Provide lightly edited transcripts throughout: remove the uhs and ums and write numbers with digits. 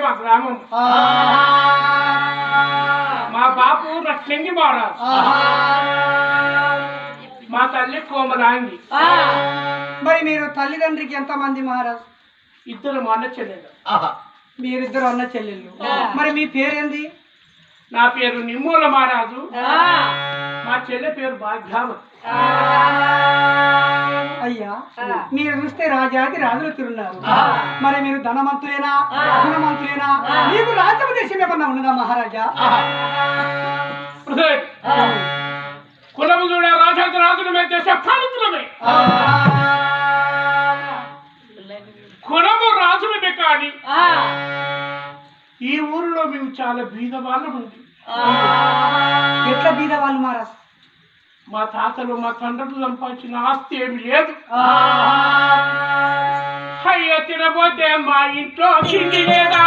మా గ్రామం. మా బాపు రత్నంగి మహారాజ్, మా తల్లి కోమలాంగి. మరి మీరు తల్లిదండ్రికి ఎంత మంది మహారాజ్? ఇద్దరు మా అన్న చెల్లెలు. మీరిద్దరు అన్న చెల్లెళ్ళు. మరి మీ పేరేంది? నా పేరు నిమ్మూల మహారాజు, మా చెల్లె పేరు భాగ్యావతి. అయ్యా, మీరు చూస్తే రాజాది రాజులు తిరున్నారు. మరి మీరు ధనవంతులేనా, గుణవంతులేనా? మీకు రాజ్యం దేశం ఏమన్నా ఉన్నదా మహారాజా? కులము చూడ రాజాది రాజులమే, దేశ పాలితులమే. కులము రాజులమే కానీ ఈ ఊరిలో మేము చాలా బీద వాళ్ళం ఉంది. ఎట్లా బీద వాళ్ళు మహారాజ్? మా తాతలు మా తండ్రులు సంపాదించిన ఆస్తి ఏమి లేదు. అయ్యో తినబోతే మా ఇంట్లో తిండి లేదా,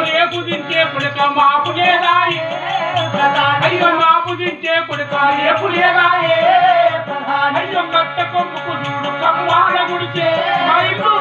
రేపు తింటే పుడక మాపు లేదా, అయ్యో మాపు తింటే పుడక రేపు లేదా, అయ్యో కట్ట కొమ్ముకు చూడు కమ్మాల గుడిచే మా ఇల్లు